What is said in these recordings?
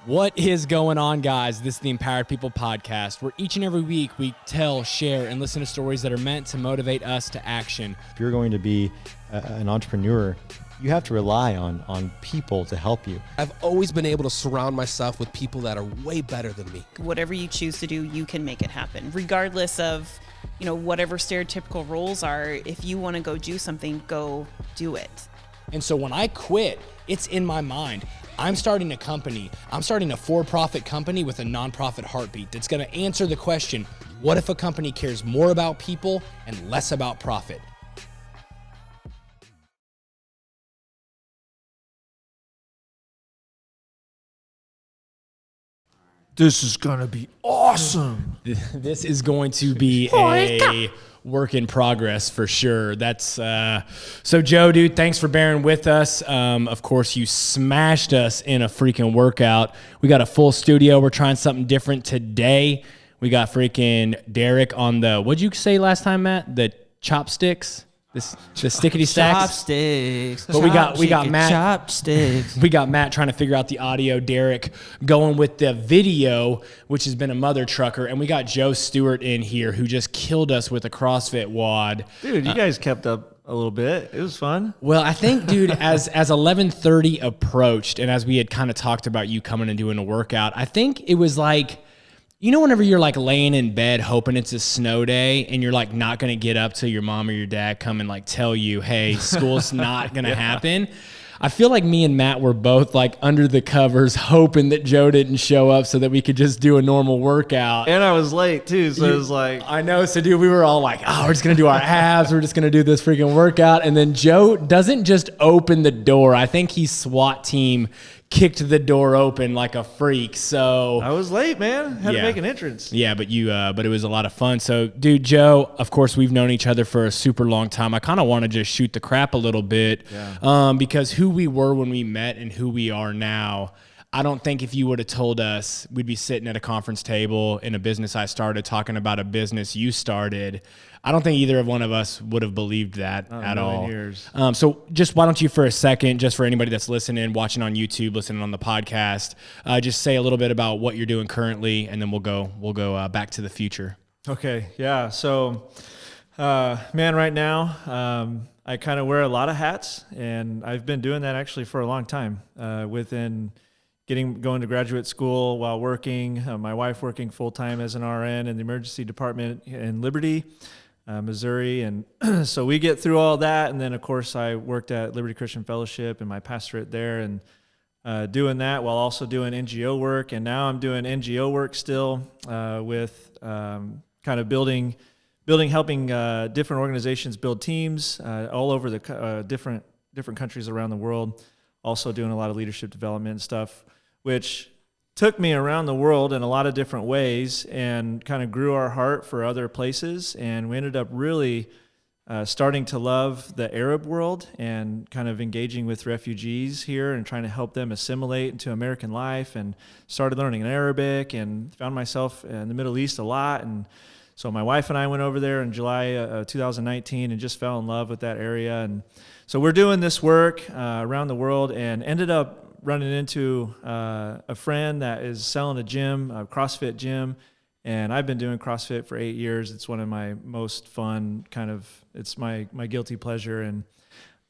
What is going on, guys? This is the Empowered People Podcast, where each and every week we tell, share, and listen to stories that are meant to motivate us to action. If you're going to be an entrepreneur, you have to rely on people to help you. I've always been able to surround myself with people that are way better than me. Whatever you choose to do, you can make it happen, regardless of, whatever stereotypical roles are. If you want to go do something, go do it. And so when I quit, it's in my mind. I'm starting a company. I'm starting a for-profit company with a nonprofit heartbeat that's going to answer the question, what if a company cares more about people and less about profit? This is going to be awesome. This is going to be a work in progress for sure. That's so Joe, dude, thanks for bearing with us. Of course, you smashed us in a freaking workout. We got a full studio. We're trying something different today. We got freaking Derek on the, what'd you say last time, Matt? The chopsticks? The stickety stacks. Chopsticks. But we got Matt. Chopsticks. We got Matt trying to figure out the audio. Derek going with the video, which has been a mother trucker, and we got Joe Stewart in here who just killed us with a CrossFit WOD. Dude, you guys kept up a little bit. It was fun. Well, I think, dude, as 11:30 approached, and as we had kind of talked about you coming and doing a workout, I think it was like, whenever you're like laying in bed hoping it's a snow day and you're like not going to get up till your mom or your dad come and like tell you, hey, school's not going to happen. I feel like me and Matt were both like under the covers hoping that Joe didn't show up so that we could just do a normal workout. And I was late too, so it was like... I know, so dude, we were all like, we're just going to do our abs. We're just going to do this freaking workout. And then Joe doesn't just open the door. I think he SWAT team kicked the door open like a freak. So I was late, man. Had to make an entrance. Yeah, but it was a lot of fun. So, dude, Joe, of course, we've known each other for a super long time. I kind of want to just shoot the crap a little bit, because who we were when we met and who we are now, I don't think if you would have told us we'd be sitting at a conference table in a business I started talking about a business you started, I don't think either of one of us would have believed that at all. Years. So just why don't you for a second, just for anybody that's listening, watching on YouTube, listening on the podcast, just say a little bit about what you're doing currently, and then we'll go back to the future. Okay, yeah. So, man, right now, I kind of wear a lot of hats, and I've been doing that actually for a long time. Going to graduate school while working, my wife working full time as an RN in the emergency department in Liberty, Missouri, and so we get through all that. And then, of course, I worked at Liberty Christian Fellowship and my pastorate there, and doing that while also doing NGO work. And now I'm doing NGO work still with kind of helping different organizations build teams all over the different countries around the world. Also doing a lot of leadership development stuff, which took me around the world in a lot of different ways and kind of grew our heart for other places. And we ended up really starting to love the Arab world and kind of engaging with refugees here and trying to help them assimilate into American life, and started learning Arabic and found myself in the Middle East a lot. And so my wife and I went over there in July 2019 and just fell in love with that area. And so we're doing this work around the world, and ended up running into a friend that is selling a gym, a CrossFit gym. And I've been doing CrossFit for 8 years. It's one of my most fun it's my guilty pleasure. And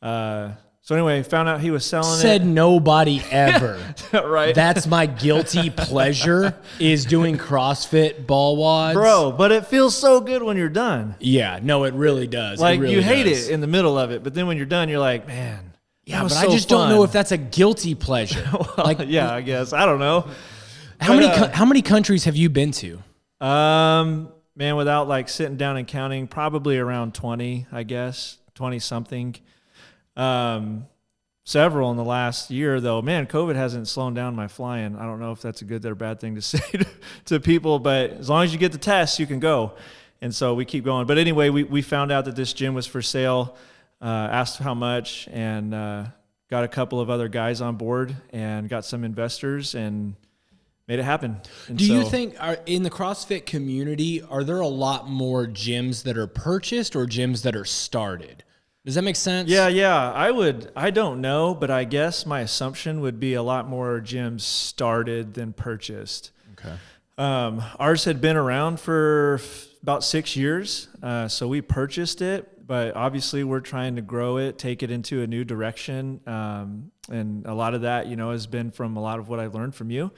so anyway, found out he was selling Said nobody ever. Right. That's my guilty pleasure, is doing CrossFit ball wads. Bro, but it feels so good when you're done. Yeah, no, it really does. Like, it really you hate does. it in the middle of it, but then when you're done, you're like, man, Yeah, that was but so I just fun. don't know if that's a guilty pleasure. Well, yeah, I guess. I don't know. How many countries have you been to? Man, without like sitting down and counting, probably around 20, I guess, 20 something. Several in the last year, though. Man, COVID hasn't slowed down my flying. I don't know if that's a good or bad thing to say to people, but as long as you get the test, you can go. And so we keep going. But anyway, we found out that this gym was for sale, asked how much, and got a couple of other guys on board and got some investors and made it happen. And Do you think in the CrossFit community, are there a lot more gyms that are purchased or gyms that are started? Does that make sense? Yeah. I don't know, but I guess my assumption would be a lot more gyms started than purchased. Okay. Ours had been around for about 6 years. So we purchased it, but obviously we're trying to grow it, take it into a new direction. And a lot of that, has been from a lot of what I learned from you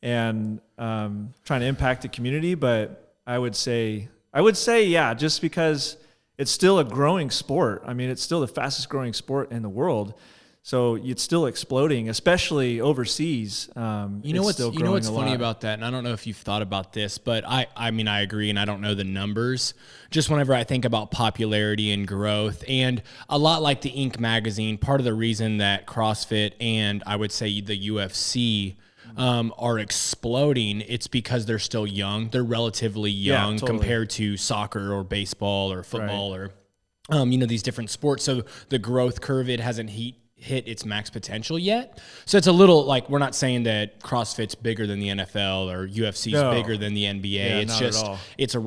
and trying to impact the community. But I would say, yeah, just because it's still a growing sport. I mean, it's still the fastest growing sport in the world. So it's still exploding, especially overseas. You know what's funny about that, and I don't know if you've thought about this, but I mean, I agree, and I don't know the numbers. Just whenever I think about popularity and growth, and a lot like the Inc. magazine, part of the reason that CrossFit and I would say the UFC are exploding, it's because they're still young. They're relatively young compared to soccer or baseball or football or, these different sports. So the growth curve, it hasn't hit its max potential yet. So it's a little like, we're not saying that CrossFit's bigger than the NFL or UFC's bigger than the NBA. Yeah, it's not just, at all.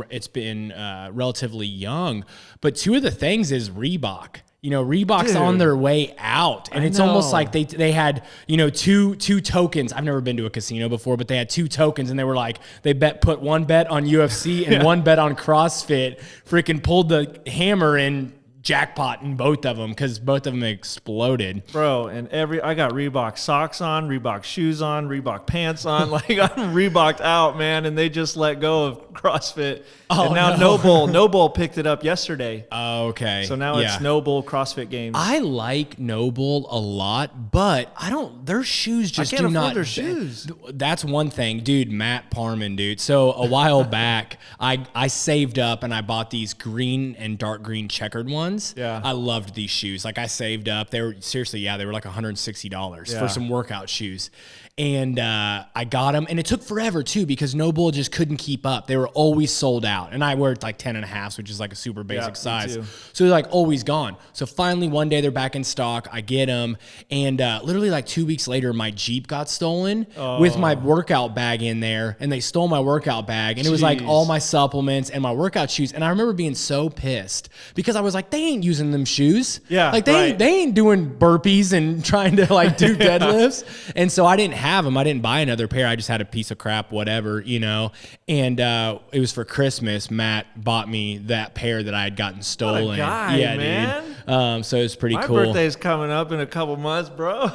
it's been relatively young. But two of the things is Reebok. Reebok's on their way out, and it's almost like they had, two tokens. I've never been to a casino before, but they had two tokens, and they were like, put one bet on UFC and one bet on CrossFit, freaking pulled the hammer and jackpot in both of them because both of them exploded. Bro, and I got Reebok socks on, Reebok shoes on, Reebok pants on. Like, I'm Reeboked out, man, and they just let go of CrossFit. And now Noble picked it up yesterday. Okay. So now it's Noble CrossFit Games. I like Noble a lot, but their shoes just do not. Their shoes. That's one thing, dude. Matt Parman, dude. So a while back, I saved up and I bought these green and dark green checkered ones. Yeah. I loved these shoes. Like, I saved up. They were seriously, they were like $160 for some workout shoes. And I got them, and it took forever too because Noble just couldn't keep up. They were always sold out, and I wear like 10.5s, which is like a super basic size. So they're like always gone. So finally one day they're back in stock. I get them, and literally like 2 weeks later, my Jeep got stolen with my workout bag in there, and they stole my workout bag, and it was like all my supplements and my workout shoes. And I remember being so pissed because I was like, they ain't using them shoes. Yeah, like they ain't doing burpees and trying to like do deadlifts. And so I didn't have them. I didn't buy another pair. I just had a piece of crap, whatever, and it was for Christmas. Matt bought me that pair that I had gotten stolen. What a guy, man. Dude. So it was pretty cool. My birthday's coming up in a couple months, bro.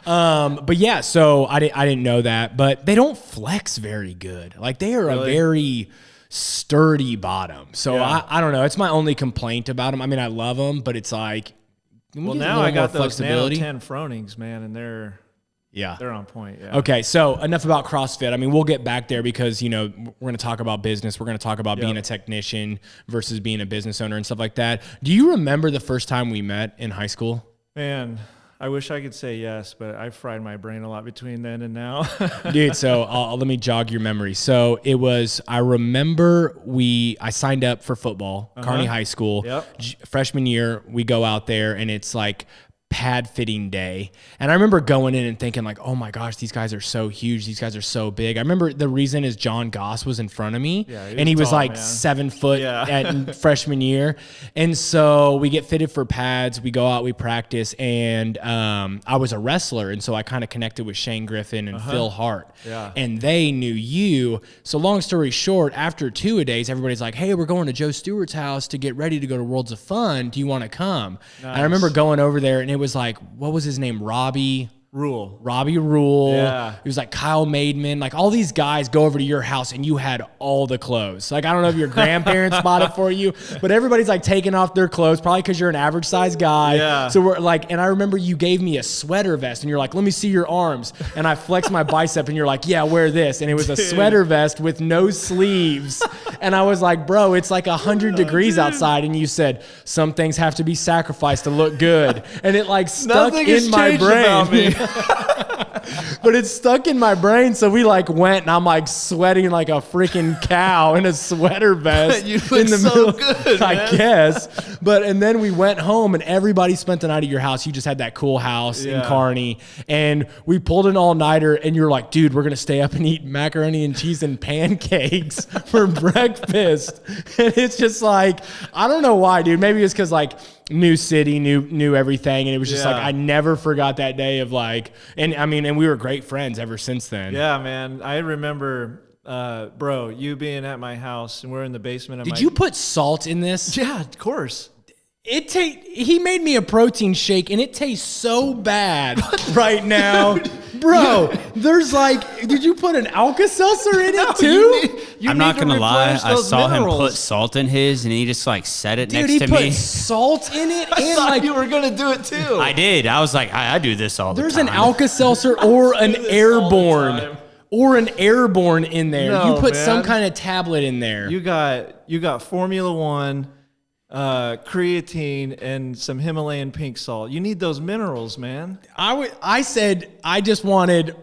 But yeah, so I didn't know that, but they don't flex very good. Like, they are a very sturdy bottom. So I don't know. It's my only complaint about them. I mean, I love them, but it's like, well, now I got those Nano 10 Fronings, man, and they're on point. Yeah. Okay, so enough about CrossFit. I mean, we'll get back there because, we're going to talk about business. We're going to talk about being a technician versus being a business owner and stuff like that. Do you remember the first time we met in high school? Man, I wish I could say yes, but I fried my brain a lot between then and now. Dude, so let me jog your memory. So it was, I remember I signed up for football, Kearney High School. Yep. Freshman year, we go out there and it's like pad fitting day. And I remember going in and thinking like, oh my gosh, these guys are so huge. These guys are so big. I remember the reason is John Goss was in front of me and he was tall, like man. 7 foot at freshman year. And so we get fitted for pads. We go out, we practice. And I was a wrestler. And so I kind of connected with Shane Griffin and Phil Hart. Yeah. And they knew you. So long story short, after 2-a-days, everybody's like, hey, we're going to Joe Stewart's house to get ready to go to Worlds of Fun. Do you want to come? Nice. And I remember going over there and it was like, what was his name? Robbie Rule. Yeah. It was like Kyle Maidman. Like, all these guys go over to your house and you had all the clothes. Like, I don't know if your grandparents bought it for you, but everybody's like taking off their clothes, probably because you're an average size guy. Yeah. So we're like, and I remember you gave me a sweater vest and you're like, let me see your arms. And I flexed my bicep and you're like, yeah, wear this. And it was a sweater vest with no sleeves. And I was like, bro, it's like 100 degrees outside. And you said, some things have to be sacrificed to look good. And it like stuck in my brain. About me. But it's stuck in my brain, so we like went, and I'm like sweating like a freaking cow in a sweater vest. You look so good, I man. guess. and then we went home and everybody spent the night at your house. You just had that cool house in Kearney, and we pulled an all-nighter, and you're like, dude, we're going to stay up and eat macaroni and cheese and pancakes for breakfast. And it's just like, I don't know why, dude. Maybe it's because like new city, knew everything. And it was just like, I never forgot that day of like, and I mean, and we were great friends ever since then. Yeah, man. I remember, bro, you being at my house and we're in the basement. Did you put salt in this? Yeah, of course. He made me a protein shake and it tastes so bad right now. Bro, there's like, did you put an Alka-Seltzer in it too? I'm not going to lie. I saw him put salt in his and he just like set it next to me. Dude, he put salt in it? I and thought like, you were going to do it too. I did. I was like, I do this all the time. There's an Alka-Seltzer or an Airborne. Or an Airborne in there. No, you put man. some kind of tablet in there. You got Formula One, creatine, and some Himalayan pink salt. You need those minerals, man. I said I just wanted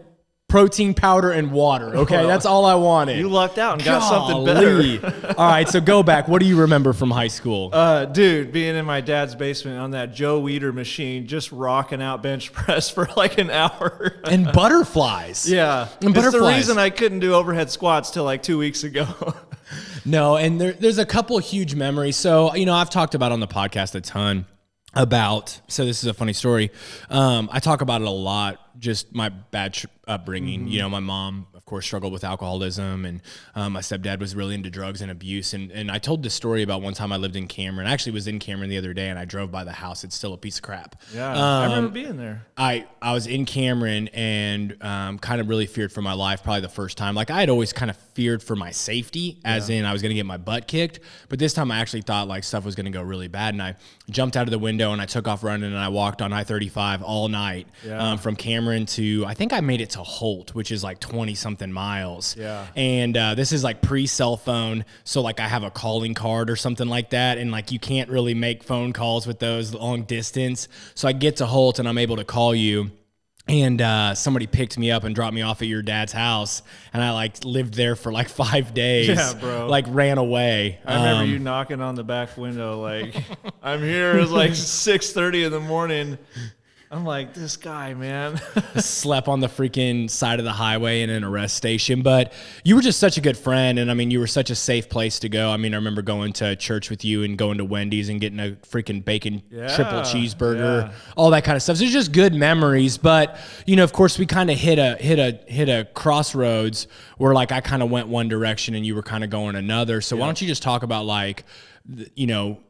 protein powder and water. Okay, that's all I wanted. You lucked out and got something better. All right, so go back. What do you remember from high school? Dude, being in my dad's basement on that Joe Weider machine, just rocking out bench press for like an hour. And butterflies. Yeah. And it's the butterflies. reason I couldn't do overhead squats till like 2 weeks ago. No, and there's a couple huge memories. So, I've talked about on the podcast a ton about, so this is a funny story. I talk about it a lot, just my bad upbringing. Mm-hmm. My mom, of course, struggled with alcoholism, and my stepdad was really into drugs and abuse. And I told this story about one time I lived in Cameron. I actually was in Cameron the other day, and I drove by the house. It's still a piece of crap. Yeah, I remember being there. I was in Cameron and kind of really feared for my life, probably the first time. Like I had always kind of feared for my safety, as in I was going to get my butt kicked. But this time I actually thought like stuff was going to go really bad. And I jumped out of the window and I took off running and I walked on I-35 all night from Cameron to, I think I made it to Holt, which is like 20 something miles. Yeah. And this is like pre-cell phone. So like I have a calling card or something like that. And like you can't really make phone calls with those long distance. So I get to Holt and I'm able to call you. And somebody picked me up and dropped me off at your dad's house. And I like lived there for like 5 days. Yeah, bro. Like ran away. I remember you knocking on the back window like, I'm here. It was like 6:30 in the morning. I'm like, this guy, man. Slept on the freaking side of the highway in an arrest station. But you were just such a good friend. And I mean, you were such a safe place to go. I mean, I remember going to church with you and going to Wendy's and getting a freaking bacon triple cheeseburger, all that kind of stuff. So it's just good memories. But, of course, we kind of hit a crossroads where like I kind of went one direction and you were kind of going another. So why don't you just talk about like,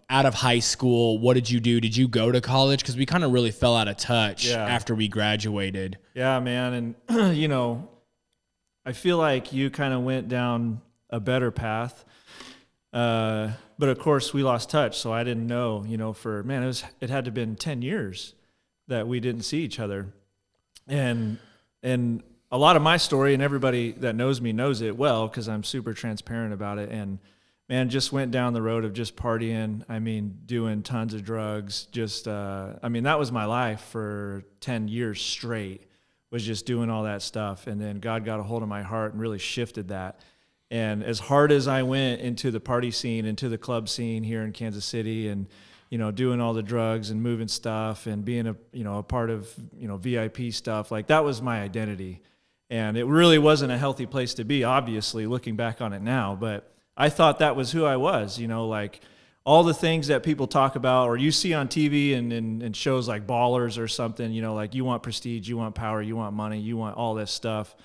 out of high school, what did you do? Did you go to college? Because we kind of really fell out of touch after we graduated. Yeah, man. And, I feel like you kind of went down a better path. But of course we lost touch. So I didn't know, it had to have been 10 years that we didn't see each other. And a lot of my story, and everybody that knows me knows it well, because I'm super transparent about it. And man, just went down the road of just partying. I mean, doing tons of drugs. Just, that was my life for 10 years straight, was just doing all that stuff. And then God got a hold of my heart and really shifted that. And as hard as I went into the party scene, into the club scene here in Kansas City, and, doing all the drugs and moving stuff and being a part of, VIP stuff, like that was my identity. And it really wasn't a healthy place to be, obviously, looking back on it now. But I thought that was who I was, like all the things that people talk about or you see on TV and shows like Ballers or something, like you want prestige, you want power, you want money, you want all this stuff.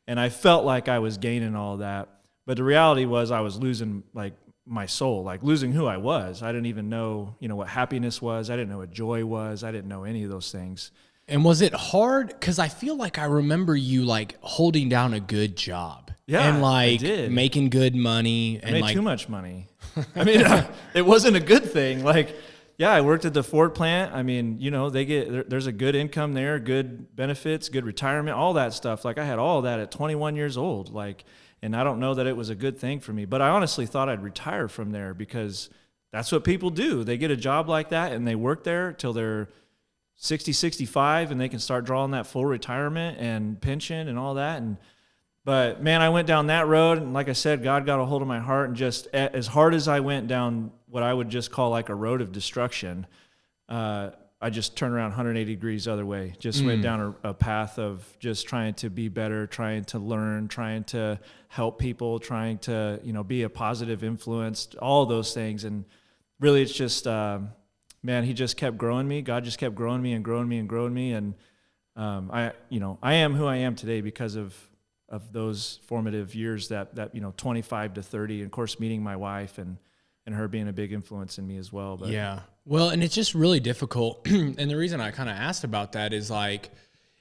And I felt like I was gaining all that. But the reality was I was losing like my soul, like losing who I was. I didn't even know, what happipiness was. I didn't know what joy was. I didn't know any of those things. And was it hard? Because I feel like I remember you like holding down a good job. Yeah, and like I did. Making good money. I made too much money. It wasn't a good thing. Like, I worked at the Ford plant. I mean, there's a good income there, good benefits, good retirement, all that stuff. Like I had all that at 21 years old. Like, and I don't know that it was a good thing for me, but I honestly thought I'd retire from there because that's what people do. They get a job like that and they work there till they're 60, 65 and they can start drawing that full retirement and pension and all that. And But man, I went down that road, and like I said, God got a hold of my heart, and just as hard as I went down what I would just call like a road of destruction, I just turned around 180 degrees the other way. Just went down a path of just trying to be better, trying to learn, trying to help people, trying to, you know, be a positive influence, all those things. And really, it's just, man, he just kept growing me. God just kept growing me and growing me and growing me. And I am who I am today because of those formative years that, you know, 25 to 30, and of course, meeting my wife and her being a big influence in me as well. But yeah. Well, and it's just really difficult. And the reason I kind of asked about that is like,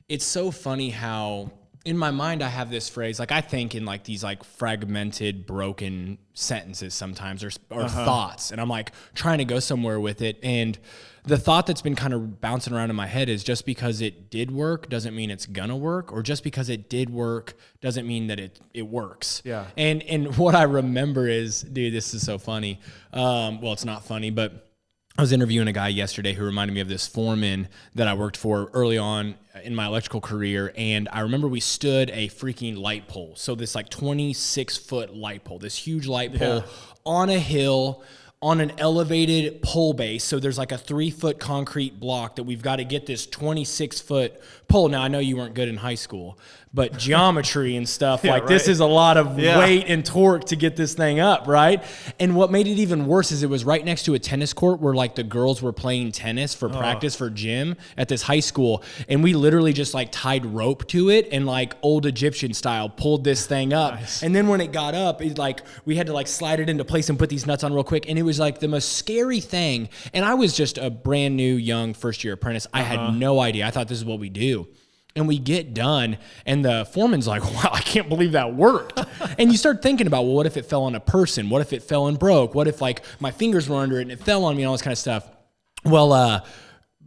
it's so funny how in my mind, I have this phrase, like I think in like these like fragmented, broken sentences sometimes or thoughts. And I'm like trying to go somewhere with it. And the thought that's been kind of bouncing around in my head is just because it did work doesn't mean it's gonna work, or just because it did work doesn't mean that it works. Yeah. And what I remember is, dude, this is so funny. Well, it's not funny, but I was interviewing a guy yesterday who reminded me of this foreman that I worked for early on in my electrical career. And I remember we stood a freaking light pole. So this like 26-foot light pole, this huge light pole on a hill, on an elevated pole base. So there's like a 3-foot concrete block that we've got to get this 26-foot pole. Now, I know you weren't good in high school, but geometry and stuff, like this is a lot of weight and torque to get this thing up, right? And what made it even worse is it was right next to a tennis court where like the girls were playing tennis for practice for gym at this high school. And we literally just like tied rope to it and like old Egyptian style pulled this thing up. Nice. And then when it got up, it like we had to like slide it into place and put these nuts on real quick. And it was like the most scary thing. And I was just a brand new young first year apprentice. I had no idea. I thought this is what we do. And we get done, and the foreman's like, wow, I can't believe that worked. And you start thinking about, well, what if it fell on a person? What if it fell and broke? What if, like, my fingers were under it and it fell on me and all this kind of stuff? Well,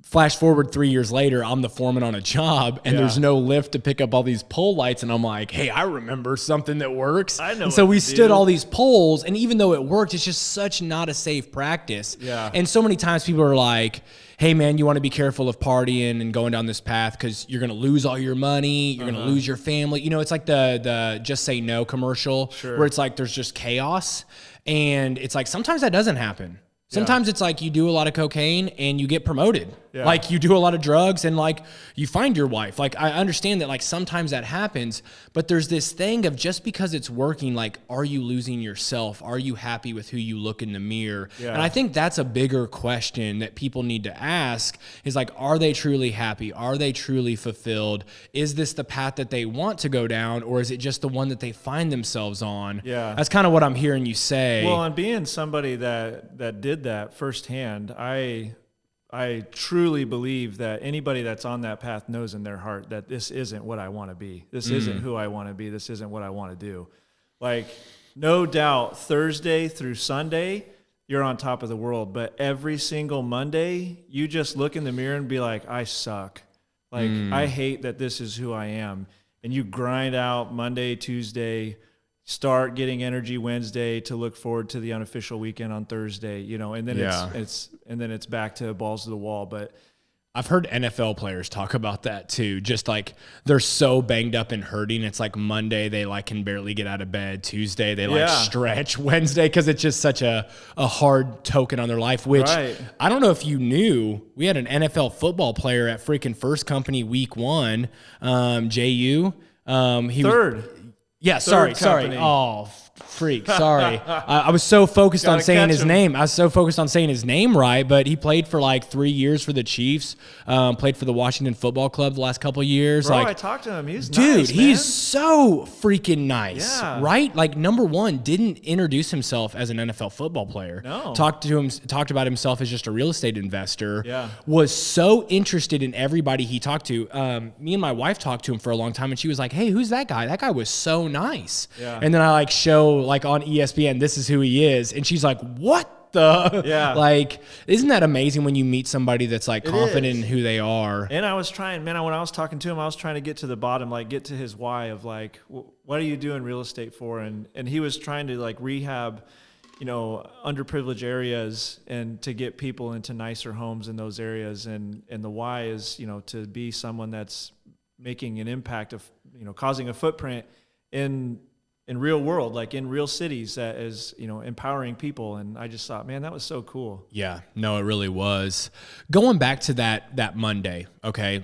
flash forward 3 years later, I'm the foreman on a job, and there's no lift to pick up all these pole lights. And I'm like, hey, I remember something that works. I know. And so we stood all these poles, and even though it worked, it's just such not a safe practice. Yeah. And so many times people are like, hey, man, you want to be careful of partying and going down this path because you're going to lose all your money. You're going to lose your family. You know, it's like the Just Say No commercial where it's like there's just chaos. And it's like sometimes that doesn't happen. Sometimes it's like you do a lot of cocaine and you get promoted. Yeah. Like you do a lot of drugs and like you find your wife. Like I understand that like sometimes that happens, but there's this thing of just because it's working, like, are you losing yourself? Are you happy with who you look in the mirror? Yeah. And I think that's a bigger question that people need to ask is like, are they truly happy? Are they truly fulfilled? Is this the path that they want to go down, or is it just the one that they find themselves on? Yeah. That's kind of what I'm hearing you say. Well, and being somebody that did that firsthand, I truly believe that anybody that's on that path knows in their heart that this isn't what I want to be. This isn't who I want to be. This isn't what I want to do. Like, no doubt, Thursday through Sunday, you're on top of the world. But every single Monday, you just look in the mirror and be like, I suck. Like, I hate that this is who I am. And you grind out Monday, Tuesday, start getting energy Wednesday to look forward to the unofficial weekend on Thursday, you know, and then it's back to balls to the wall. But I've heard NFL players talk about that too. Just like they're so banged up and hurting. It's like Monday, they like can barely get out of bed. Tuesday, they like stretch. Wednesday, because it's just such a hard token on their life, which I don't know if you knew, we had an NFL football player at freaking First Company week 1, JU. He third. Yeah, sorry. Oh, freak. Sorry. I was so focused on saying his name. I was so focused on saying his name right, but he played for like 3 years for the Chiefs, played for the Washington Football Club the last couple of years. Bro, like, I talked to him. He's dude, nice, he's man. so freaking nice, right? Like, number one, didn't introduce himself as an NFL football player. No. Talked about himself as just a real estate investor. Yeah. Was so interested in everybody he talked to. Me and my wife talked to him for a long time, and she was like, hey, who's that guy? That guy was so nice. Yeah. And then I like show like on ESPN, this is who he is. And she's like, what the? Yeah. Like, isn't that amazing when you meet somebody that's like confident in who they are? And I was trying, man, when I was talking to him, I was trying to get to the bottom, like get to his why of like, what are you doing real estate for? And he was trying to like rehab, you know, underprivileged areas and to get people into nicer homes in those areas. And the why is, you know, to be someone that's making an impact of, you know, causing a footprint in real world, like in real cities, as empowering people. And I just thought, man, that was so cool. Yeah, no, it really was. Going back to that Monday, okay.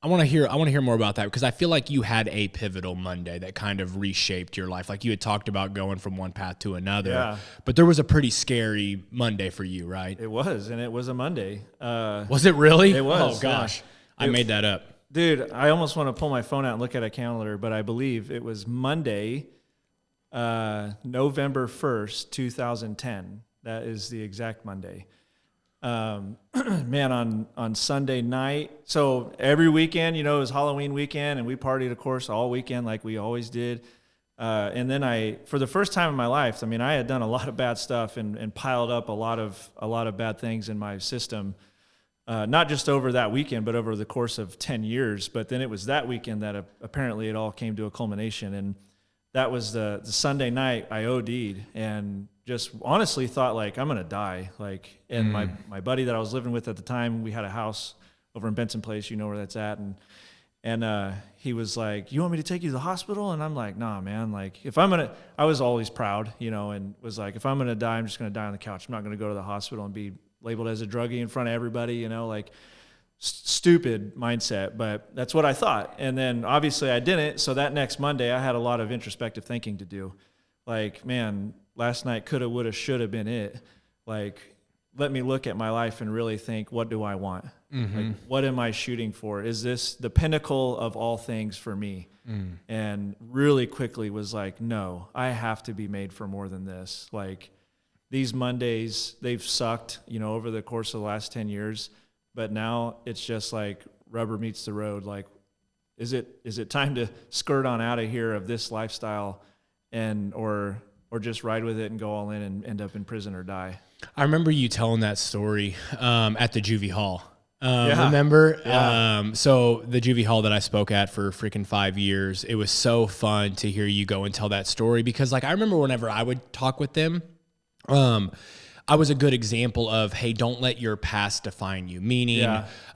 I want to hear more about that, because I feel like you had a pivotal Monday that kind of reshaped your life. Like you had talked about going from one path to another, but there was a pretty scary Monday for you, right? It was, and it was a Monday. Was it really? It was. Oh gosh, I made that up. Dude, I almost want to pull my phone out and look at a calendar, but I believe it was Monday, November 1st, 2010. That is the exact Monday. Man, on Sunday night. So every weekend, it was Halloween weekend, and we partied, of course, all weekend like we always did. And then for the first time in my life, I mean, I had done a lot of bad stuff and piled up a lot of bad things in my system. Not just over that weekend, but over the course of 10 years. But then it was that weekend that apparently it all came to a culmination. And that was the Sunday night I OD'd, and just honestly thought, like, I'm going to die. Like, and my buddy that I was living with at the time, we had a house over in Benson Place, you know where that's at. And he was like, you want me to take you to the hospital? And I'm like, nah, man. Like, I was always proud, and was like, if I'm going to die, I'm just going to die on the couch. I'm not going to go to the hospital and be labeled as a druggie in front of everybody, like stupid mindset. But that's what I thought. And then obviously I didn't. So that next Monday I had a lot of introspective thinking to do. Like, man, last night coulda, woulda, shoulda been it. Like, let me look at my life and really think, what do I want? Like, what am I shooting for? Is this the pinnacle of all things for me? And really quickly was like, no, I have to be made for more than this. Like, these Mondays, they've sucked, over the course of the last 10 years, but now it's just like rubber meets the road. Like, is it time to skirt on out of here of this lifestyle, or just ride with it and go all in and end up in prison or die? I remember you telling that story at the juvie hall. Remember? Yeah. So the juvie hall that I spoke at for freaking 5 years, it was so fun to hear you go and tell that story, because like I remember whenever I would talk with them, I was a good example of, hey, don't let your past define you. Meaning,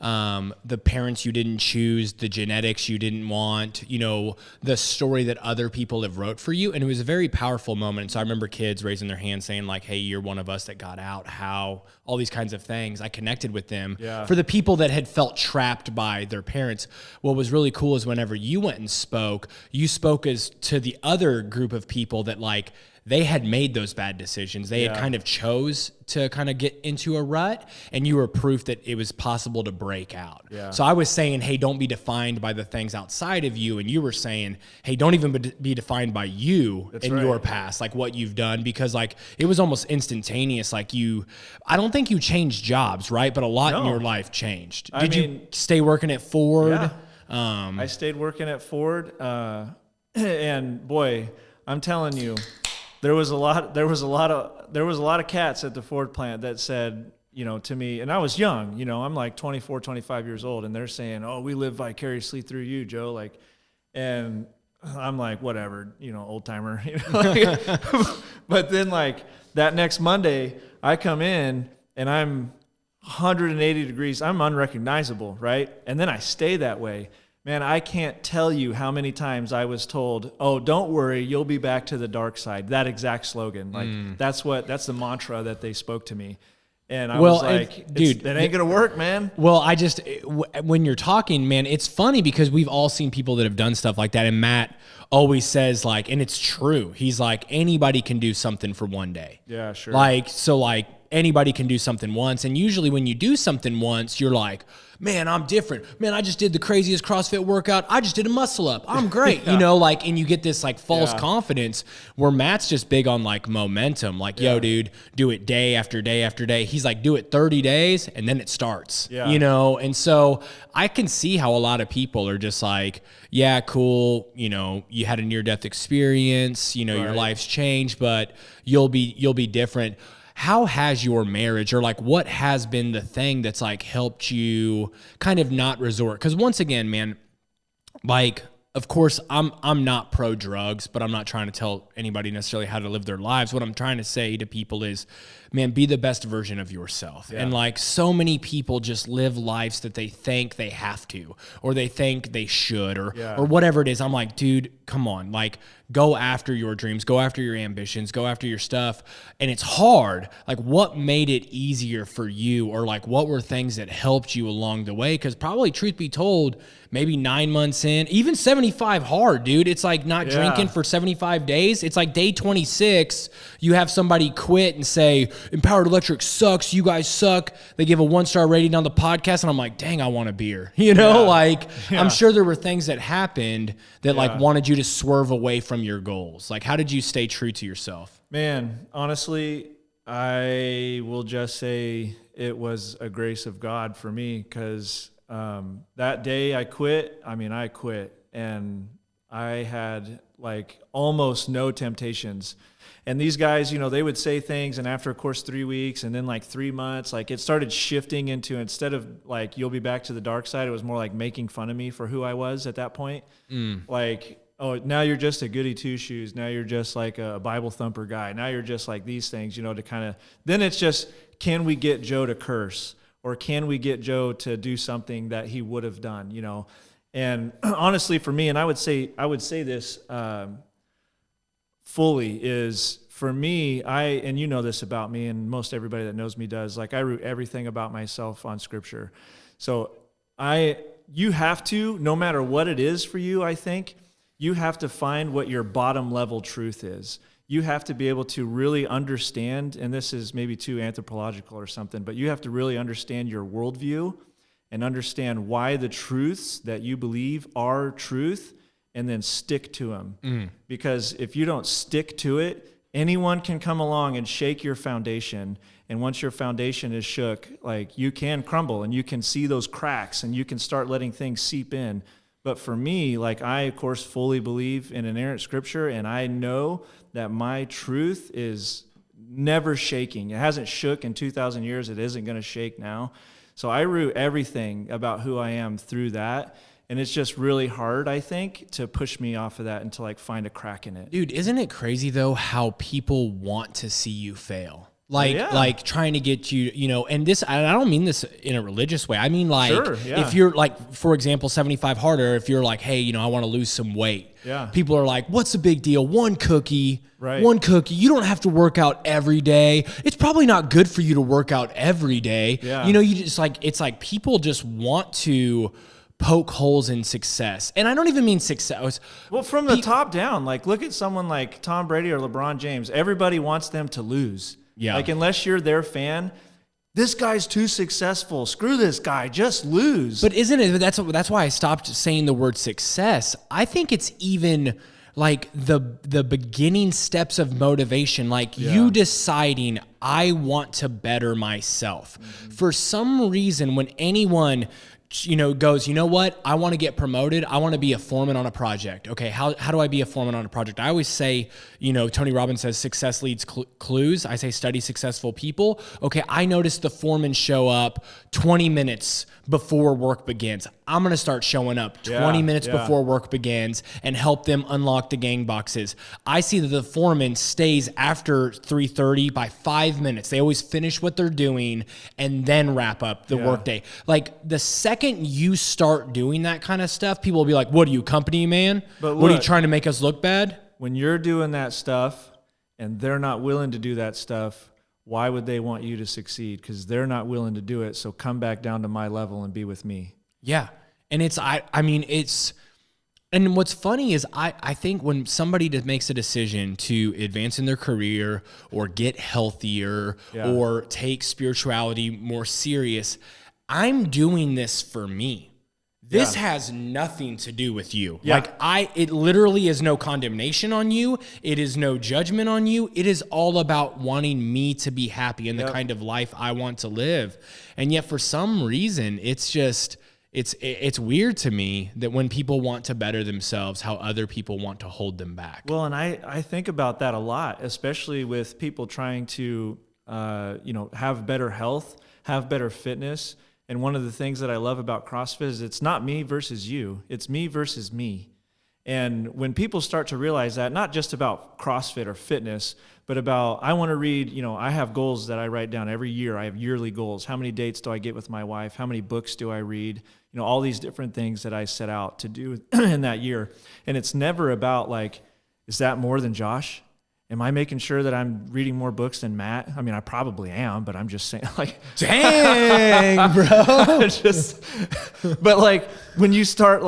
the parents you didn't choose, the genetics you didn't want, the story that other people have wrote for you. And it was a very powerful moment. So I remember kids raising their hands saying like, hey, you're one of us that got out, how, all these kinds of things. I connected with them. For the people that had felt trapped by their parents, what was really cool is whenever you went and spoke, you spoke as to the other group of people that like, they had made those bad decisions. They had kind of chose to kind of get into a rut, and you were proof that it was possible to break out. So I was saying, hey, don't be defined by the things outside of you. And you were saying, hey, don't even be defined by you your past, like what you've done, because like it was almost instantaneous. Like I don't think you changed jobs, right? But a lot in your life changed. Did you stay working at Ford? I stayed working at Ford. And boy, I'm telling you, there was a lot of cats at the Ford plant that said, to me, and I was young, I'm like 24, 25 years old, and they're saying, oh, we live vicariously through you, Joe. Like, and I'm like, whatever, old timer, but then like that next Monday I come in and I'm 180 degrees. I'm unrecognizable. Right. And then I stay that way. Man, I can't tell you how many times I was told, oh, don't worry, you'll be back to the dark side. That exact slogan. Like, that's the mantra that they spoke to me. And I was like, dude, that ain't going to work, man. Well, when you're talking, man, it's funny because we've all seen people that have done stuff like that. And Matt always says like, and it's true. He's like, anybody can do something for one day. Yeah, sure. Like anybody can do something once. And usually when you do something once, you're like, man, I'm different. Man, I just did the craziest CrossFit workout. I just did a muscle up. I'm great. And you get this like false confidence where Matt's just big on like momentum. Like, yo, dude, do it day after day after day. He's like, do it 30 days and then it starts, And so I can see how a lot of people are just like, yeah, cool. You had a near-death experience, your life's changed, but you'll be different. How has your marriage, or like what has been the thing that's like helped you kind of not resort? Because once again, man, like of course, I'm not pro drugs, but I'm not trying to tell anybody necessarily how to live their lives. What I'm trying to say to people is, man, be the best version of yourself. Yeah. And like so many people just live lives that they think they have to, or they think they should, or whatever it is. I'm like, dude, come on, like go after your dreams, go after your ambitions, go after your stuff. And it's hard. Like what made it easier for you, or like what were things that helped you along the way? Because probably, truth be told, maybe 9 months in, even 75 hard, dude. It's like not drinking for 75 days. It's like day 26, you have somebody quit and say, Empowered Electric sucks, you guys suck. They give a 1-star rating on the podcast, and I'm like, dang, I want a beer. You know, I'm sure there were things that happened that like wanted you to swerve away from your goals. Like, how did you stay true to yourself? Man, honestly, I will just say it was a grace of God for me, because that day I quit. I quit, and I had like almost no temptations. And these guys, they would say things, and after, of course, 3 weeks, and then like 3 months, like it started shifting into, instead of like, you'll be back to the dark side, it was more like making fun of me for who I was at that point. Like, oh, now you're just a goody two-shoes. Now you're just like a Bible thumper guy. Now you're just like these things, to kind of, then it's just, can we get Joe to curse? Or can we get Joe to do something that he would have done, And honestly, for me, and I would say this fully, is for me, and you know this about me, and most everybody that knows me does, like I root everything about myself on Scripture. So you have to, no matter what it is for you, I think, you have to find what your bottom level truth is. You have to be able to really understand, and this is maybe too anthropological or something, but you have to really understand your worldview and understand why the truths that you believe are truth, and then stick to them. Because if you don't stick to it, anyone can come along and shake your foundation. And once your foundation is shook, like you can crumble, and you can see those cracks, and you can start letting things seep in. But for me, like I, of course, fully believe in inerrant Scripture, and I know that my truth is never shaking. It hasn't shook in 2,000 years. It isn't going to shake now. So I root everything about who I am through that. And it's just really hard, I think, to push me off of that and to like find a crack in it. Dude, isn't it crazy though how people want to see you fail? Like trying to get you, and this, I don't mean this in a religious way. I mean, like, if you're like, for example, 75 harder, if you're like, hey, I want to lose some weight. Yeah. People are like, what's the big deal? One cookie. You don't have to work out every day. It's probably not good for you to work out every day. Yeah. You just like, it's like people just want to poke holes in success. And I don't even mean success. Well, from the top down, like look at someone like Tom Brady or LeBron James. Everybody wants them to lose. Yeah. Like unless you're their fan, this guy's too successful. Screw this guy. Just lose. But isn't it? That's why I stopped saying the word success. I think it's even like the beginning steps of motivation. Like you deciding, I want to better myself. For some reason, when anyone goes, you know what? I want to get promoted. I want to be a foreman on a project. Okay, how do I be a foreman on a project? I always say, Tony Robbins says success leads clues. I say study successful people. Okay, I noticed the foreman show up 20 minutes before work begins. I'm going to start showing up 20 minutes before work begins and help them unlock the gang boxes. I see that the foreman stays after 3:30 by 5 minutes. They always finish what they're doing and then wrap up the workday. Like the second you start doing that kind of stuff, people will be like, what are you, company man? But look, what are you trying to make us look bad? When you're doing that stuff and they're not willing to do that stuff, why would they want you to succeed? Because they're not willing to do it. So come back down to my level and be with me. Yeah. And and what's funny is I think when somebody makes a decision to advance in their career or get healthier or take spirituality more serious, I'm doing this for me. This has nothing to do with you. Yeah. Like it literally is no condemnation on you. It is no judgment on you. It is all about wanting me to be happy and the kind of life I want to live. And yet for some reason, it's just, it's weird to me that when people want to better themselves, how other people want to hold them back. Well, and I think about that a lot, especially with people trying to, have better health, have better fitness. And one of the things that I love about CrossFit is it's not me versus you. It's me versus me. And when people start to realize that, not just about CrossFit or fitness, but about, I want to read, I have goals that I write down every year. I have yearly goals. How many dates do I get with my wife? How many books do I read? All these different things that I set out to do in that year. And it's never about like, is that more than Josh? Am I making sure that I'm reading more books than Matt? I mean, I probably am, but I'm just saying, like, dang, bro. But like, when you start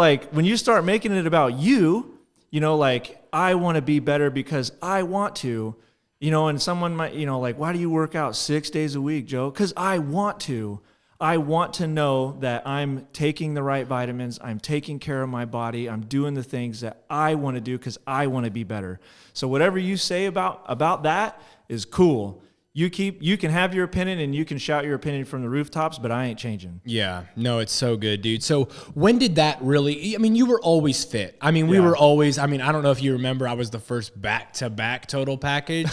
making it about you, like, I want to be better because I want to, and someone might, like, why do you work out 6 days a week, Joe? Because I want to. I want to know that I'm taking the right vitamins, I'm taking care of my body, I'm doing the things that I want to do because I want to be better. So whatever you say about that is cool. You can have your opinion and you can shout your opinion from the rooftops, but I ain't changing. Yeah, no, it's so good, dude. So when did that really, you were always fit. We were always, I don't know if you remember, I was the first back-to-back total package.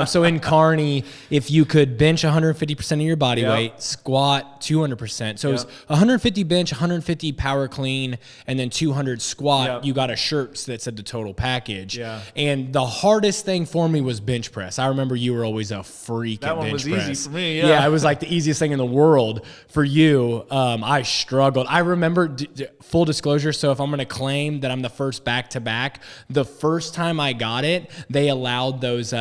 So in Carney, if you could bench 150% of your body weight, squat 200%. So it was 150 bench, 150 power clean, and then 200 squat. You got a shirt that said the total package. Yeah. And the hardest thing for me was bench press. I remember you were always a freak that at bench press. That one was easy for me. Yeah, it was like the easiest thing in the world. For you, I struggled. I remember, full disclosure, so if I'm going to claim that I'm the first back-to-back, the first time I got it, they allowed those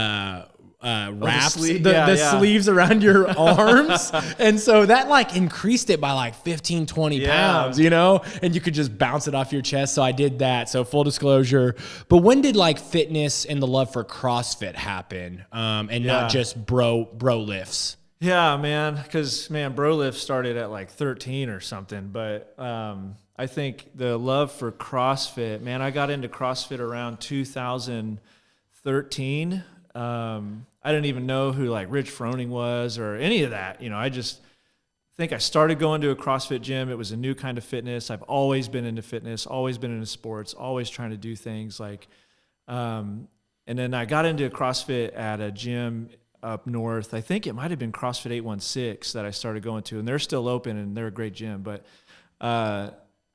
wraps, the sleeves around your arms. And so that like increased it by like 15, 20 pounds, and you could just bounce it off your chest. So I did that. So full disclosure. But when did like fitness and the love for CrossFit happen? And not just bro lifts? Yeah, man. Because, bro lift started at like 13 or something. But I think the love for CrossFit, man, I got into CrossFit around 2013. I didn't even know who like Rich Froning was or any of that. I just think I started going to a CrossFit gym. It was a new kind of fitness. I've always been into fitness, always been into sports, always trying to do things like, and then I got into CrossFit at a gym up north. I think it might've been CrossFit 816 that I started going to, and they're still open and they're a great gym. But, I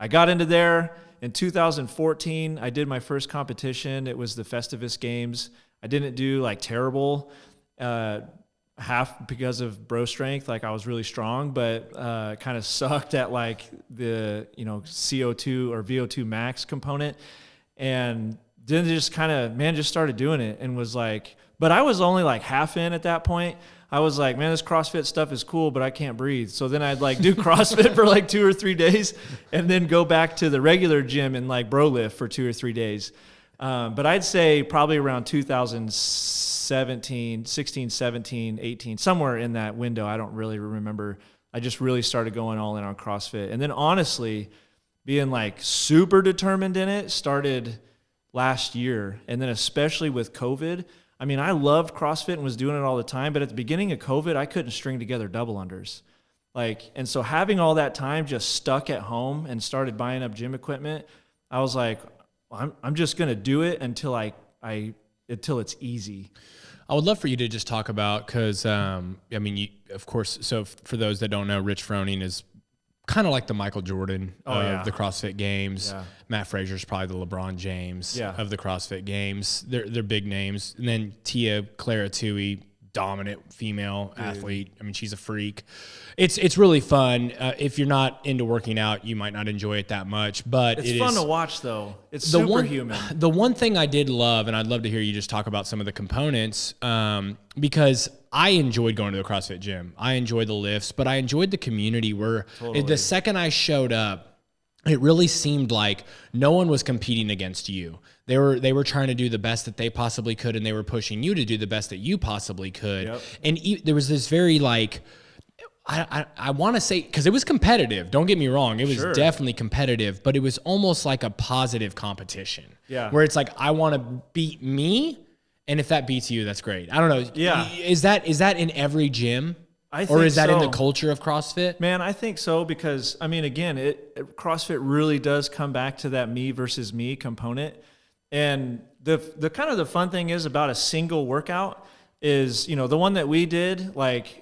got into there in 2014. I did my first competition. It was the Festivus Games. I didn't do like terrible, half because of bro strength. Like I was really strong, but kind of sucked at like the, CO2 or VO2 max component. And then just kind of, just started doing it and was like, but I was only like half in at that point. I was like, man, this CrossFit stuff is cool, but I can't breathe. So then I'd like do CrossFit for like 2 or 3 days and then go back to the regular gym and like bro lift for 2 or 3 days. But I'd say probably around 2017, 16, 17, 18, somewhere in that window. I don't really remember. I just really started going all in on CrossFit. And then honestly, being like super determined in it started last year. And then especially with COVID, I loved CrossFit and was doing it all the time. But at the beginning of COVID, I couldn't string together double unders. And so having all that time just stuck at home and started buying up gym equipment, I was like, I'm just going to do it until until it's easy. I would love for you to just talk about, because, of course, so for those that don't know, Rich Froning is kind of like the Michael Jordan of the CrossFit Games. Yeah. Matt Fraser's probably the LeBron James of the CrossFit Games. They're big names. And then Tia Clara Tui, dominant female athlete. She's a freak. It's really fun. If you're not into working out, you might not enjoy it that much, but it's fun to watch though. It's superhuman. The one thing I did love, and I'd love to hear you just talk about some of the components, because I enjoyed going to the CrossFit gym. I enjoyed the lifts, but I enjoyed the community where the second I showed up, it really seemed like no one was competing against you. They were trying to do the best that they possibly could, and they were pushing you to do the best that you possibly could. Yep. And there was this very like, I want to say, because it was competitive. Don't get me wrong. It was definitely competitive, but it was almost like a positive competition. Yeah. Where it's like, I want to beat me, and if that beats you, that's great. I don't know. Yeah. Is that in every gym? Or is that in the culture of CrossFit? Man, I think so, because again, CrossFit really does come back to that me versus me component. And the kind of the fun thing is about a single workout is, the one that we did, like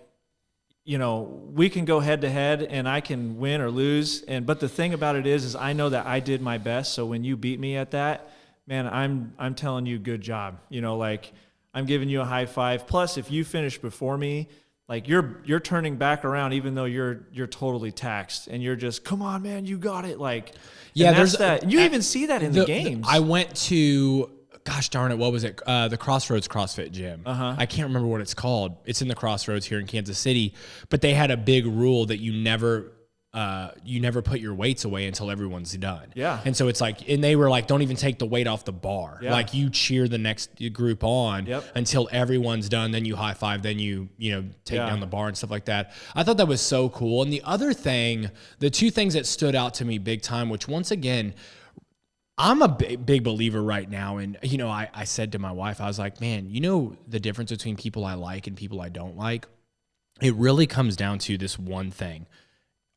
we can go head to head and I can win or lose. But the thing about it is I know that I did my best. So when you beat me at that, man, I'm telling you, good job. Like I'm giving you a high five. Plus, if you finish before me, like you're turning back around, even though you're totally taxed, and you're just, come on, man, you got it. Like, yeah, there's that. You even see that in the games. I went to, gosh darn it, what was it? The Crossroads CrossFit gym. I can't remember what it's called. It's in the Crossroads here in Kansas City, but they had a big rule that you never put your weights away until everyone's done. Yeah. And so it's like, and they were like, don't even take the weight off the bar. Yeah. Like you cheer the next group on until everyone's done. Then you high five, then you take down the bar and stuff like that. I thought that was so cool. And the other thing, the two things that stood out to me big time, which once again, I'm a big believer right now. And, I said to my wife, I was like, man, the difference between people I like and people I don't like, it really comes down to this one thing.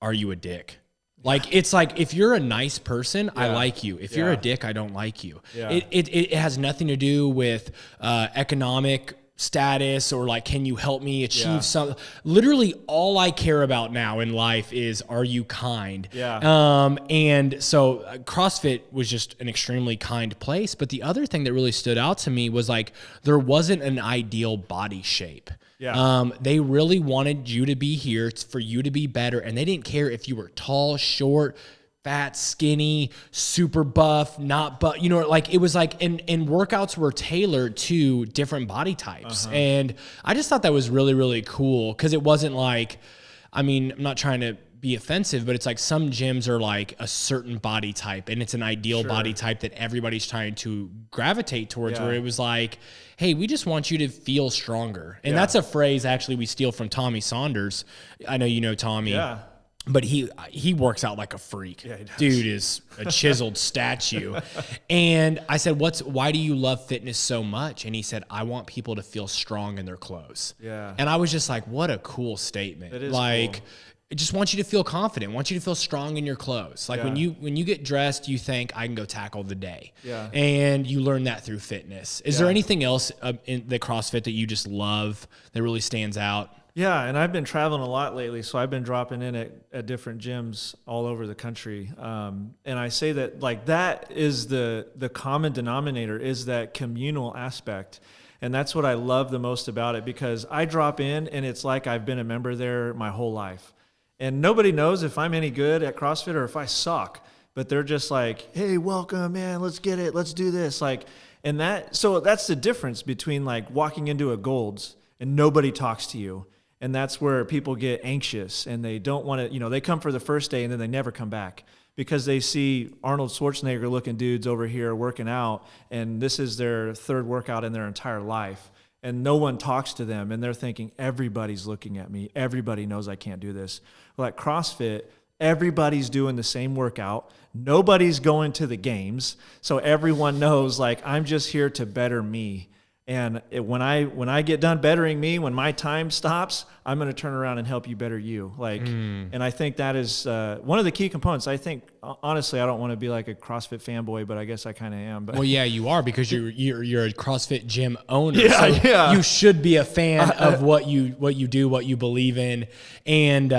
Are you a dick? Like, it's like, if you're a nice person, I like you. If you're a dick, I don't like you. Yeah. It has nothing to do with economic status or like, can you help me achieve something? Literally all I care about now in life is, are you kind? Yeah. And so CrossFit was just an extremely kind place. But the other thing that really stood out to me was like, there wasn't an ideal body shape. Yeah. They really wanted you to be here for you to be better. And they didn't care if you were tall, short, fat, skinny, super buff, not buff, like it was like, and workouts were tailored to different body types. And I just thought that was really, really cool. Cause it wasn't like, I'm not trying to be offensive, but it's like some gyms are like a certain body type and it's an ideal body type that everybody's trying to gravitate towards, where it was like, hey, we just want you to feel stronger. And that's a phrase actually we steal from Tommy Saunders. I know you know Tommy. Yeah. But he works out like a freak. Yeah, he does. Dude is a chiseled statue. And I said, why do you love fitness so much? And he said, I want people to feel strong in their clothes. Yeah. And I was just like, what a cool statement. It is like, cool. I just want you to feel confident. I want you to feel strong in your clothes. Like when you get dressed, you think, I can go tackle the day. Yeah. And you learn that through fitness. Is there anything else in the CrossFit that you just love that really stands out? Yeah, and I've been traveling a lot lately, so I've been dropping in at different gyms all over the country. And I say that like that is the common denominator, is that communal aspect. And that's what I love the most about it, because I drop in and it's like I've been a member there my whole life. And nobody knows if I'm any good at CrossFit or if I suck, but they're just like, hey, welcome, man, let's get it, let's do this. So that's the difference between like walking into a Gold's and nobody talks to you. And that's where people get anxious and they don't want to, they come for the first day and then they never come back because they see Arnold Schwarzenegger looking dudes over here working out, and this is their third workout in their entire life. And no one talks to them, and they're thinking, everybody's looking at me. Everybody knows I can't do this. Well, at CrossFit, everybody's doing the same workout. Nobody's going to the games. So everyone knows, like, I'm just here to better me. And when I get done bettering me, when my time stops, I'm going to turn around and help you better you. And I think that is one of the key components. I think, honestly, I don't want to be like a CrossFit fanboy, but I guess I kind of am. But. Well, yeah, you are, because you're a CrossFit gym owner. Yeah, so you should be a fan of what you do, what you believe in. And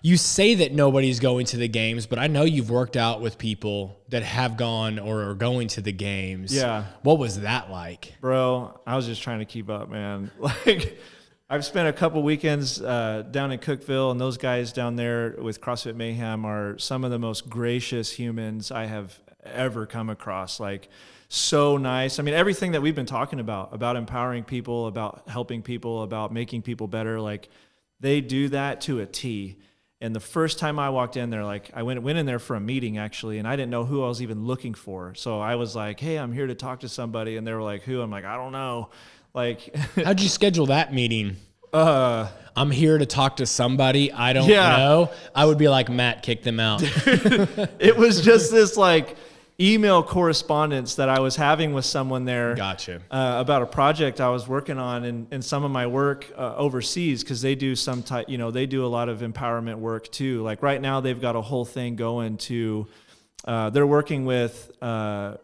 you say that nobody's going to the games, but I know you've worked out with people that have gone or are going to the games. Yeah. What was that like? Bro, I was just trying to keep up, man. I've spent a couple weekends down in Cookeville, and those guys down there with CrossFit Mayhem are some of the most gracious humans I have ever come across. So nice. I mean, everything that we've been talking about empowering people, about helping people, about making people better, they do that to a T. And the first time I walked in there, I went in there for a meeting, actually, and I didn't know who I was even looking for. So I was like, hey, I'm here to talk to somebody. And they were like, who? I'm like, I don't know. How'd you schedule that meeting? I'm here to talk to somebody I don't know. I would be like, Matt, kick them out. It was just this email correspondence that I was having with someone there. Gotcha. About a project I was working on and some of my work overseas, because they do they do a lot of empowerment work too. Right now they've got a whole thing going to, they're working with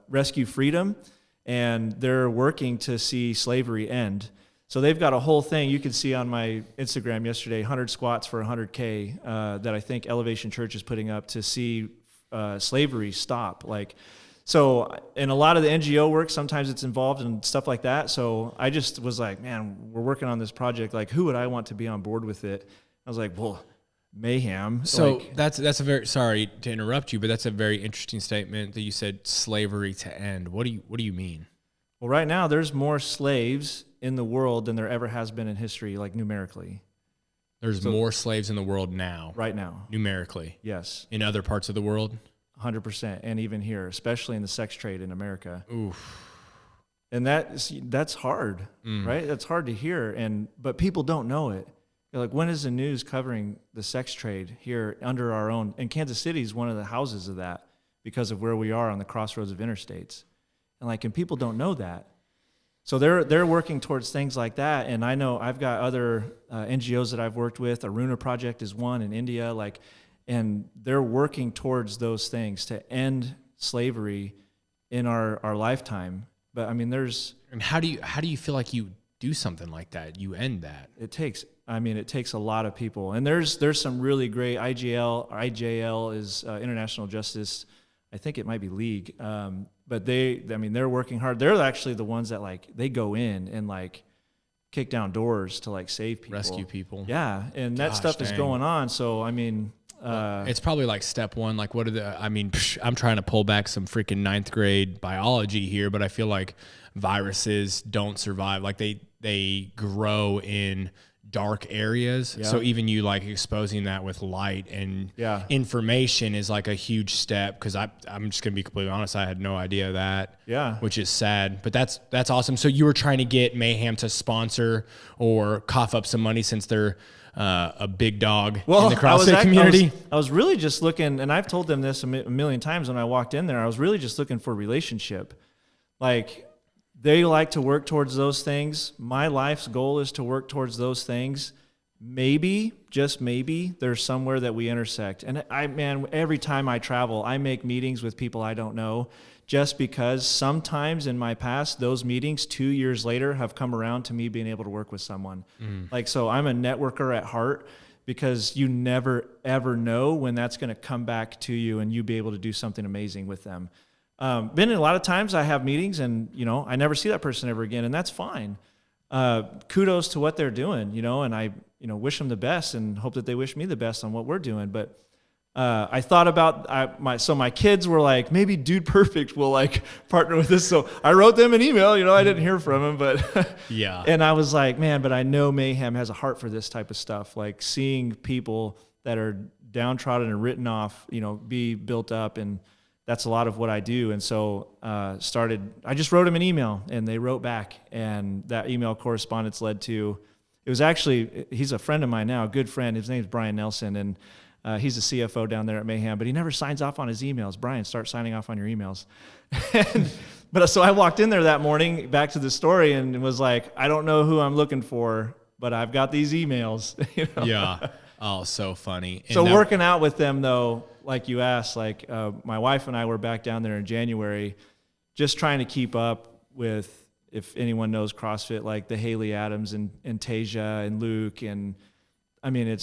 Rescue Freedom, and they're working to see slavery end. So they've got a whole thing you can see on my Instagram yesterday, 100 squats for 100K that I think Elevation Church is putting up to see slavery stop. Like, so in a lot of the NGO work, sometimes it's involved in stuff like that. So I just was like, man, we're working on this project. Like, who would I want to be on board with it? I was like, well, Mayhem. So that's a very, sorry to interrupt you, but that's a very interesting statement that you said slavery to end. What do you mean? Well, right now there's more slaves in the world than there ever has been in history, like numerically. There's more slaves in the world now. Right now. Numerically. Yes. In other parts of the world? 100%. And even here, especially in the sex trade in America. Oof. And that's hard, right? That's hard to hear. But people don't know it. They're like, when is the news covering the sex trade here under our own? And Kansas City is one of the houses of that because of where we are on the crossroads of interstates. And people don't know that. So they're working towards things like that. And I know I've got other NGOs that I've worked with. Aruna Project is one in India, and they're working towards those things to end slavery in our lifetime. But I mean, and how do you feel like you do something like that? You end that. It takes a lot of people. And there's some really great IJL is International Justice. I think it might be League. But they're working hard. They're actually the ones that they go in and kick down doors to save people, rescue people. Yeah, and that stuff is going on. So I mean, it's probably step one. I'm trying to pull back some freaking 9th grade biology here, but I feel like viruses don't survive. They grow in dark areas. Yeah. So even you exposing that with light and information is a huge step. Cause I'm just gonna be completely honest. I had no idea that, which is sad, but that's awesome. So you were trying to get Mayhem to sponsor or cough up some money since they're a big dog in the CrossFit community. I was really just looking, and I've told them this a million times when I walked in there, I was really just looking for a relationship. They like to work towards those things. My life's goal is to work towards those things. Maybe, just maybe, there's somewhere that we intersect. And every time I travel, I make meetings with people I don't know just because sometimes in my past, those meetings 2 years later have come around to me being able to work with someone. So I'm a networker at heart because you never, ever know when that's going to come back to you and you be able to do something amazing with them. Been in a lot of times I have meetings and, I never see that person ever again, and that's fine. Kudos to what they're doing, and I, wish them the best and hope that they wish me the best on what we're doing. But I thought about my kids were like, maybe Dude Perfect will partner with this. So I wrote them an email, I didn't hear from them, but yeah. And I was like, man, but I know Mayhem has a heart for this type of stuff. Seeing people that are downtrodden and written off, be built up, and that's a lot of what I do. And so I just wrote him an email and they wrote back, and that email correspondence led to, he's a friend of mine now, a good friend. His name's Brian Nelson, and he's a CFO down there at Mayhem, but he never signs off on his emails. Brian, start signing off on your emails. So I walked in there that morning, back to the story, and was like, I don't know who I'm looking for, but I've got these emails. Yeah. Oh, so funny. So working out with them though, like you asked, my wife and I were back down there in January, just trying to keep up with, if anyone knows CrossFit, the Haley Adams and Tasia and Luke. And I mean,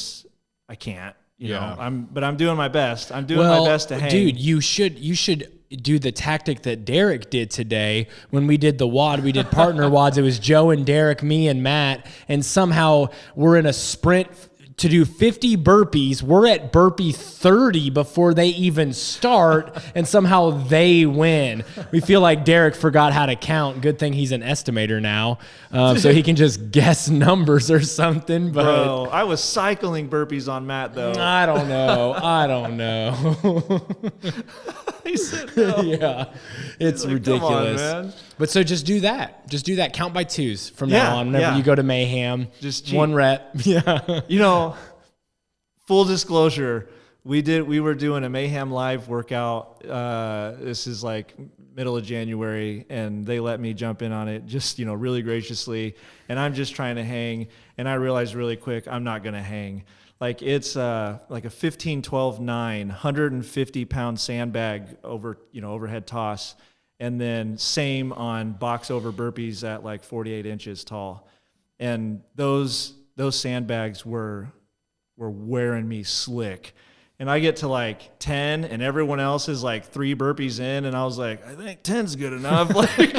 I can't, but I'm doing my best. I'm doing my best to hang. Dude, you should do the tactic that Derek did today when we did the WOD. We did partner WODs. It was Joe and Derek, me and Matt, and somehow we're in a sprint to do 50 burpees. We're at burpee 30 before they even start, and somehow they win. We feel like Derek forgot how to count. Good thing he's an estimator now, so he can just guess numbers or something. But bro, I was cycling burpees on Matt, though. I don't know. He said no. Yeah, it's ridiculous. Come on, man. But so just do that. Just do that. Count by twos from now on. Whenever you go to Mayhem, just cheat. 1 rep. Yeah. Full disclosure, we were doing a Mayhem live workout. This is middle of January, and they let me jump in on it just, really graciously. And I'm just trying to hang, and I realized really quick I'm not going to hang. It's a 15-12-9, 150-pound sandbag over, overhead toss, and then same on box over burpees at 48 inches tall. And those sandbags were wearing me slick. And I get to like 10 and everyone else is like 3 burpees in. And I was like, I think 10's good enough. Like,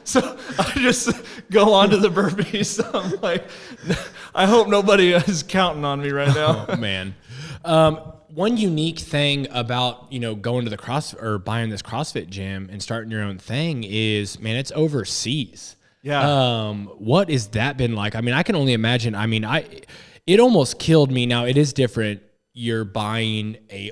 so I just go on to the burpees. I'm like, I hope nobody is counting on me right now. Oh, man. One unique thing about, going to the buying this CrossFit gym and starting your own thing is, man, it's overseas. Yeah. What has that been like? I mean, I can only imagine. I mean, it almost killed me. Now it is different. You're buying a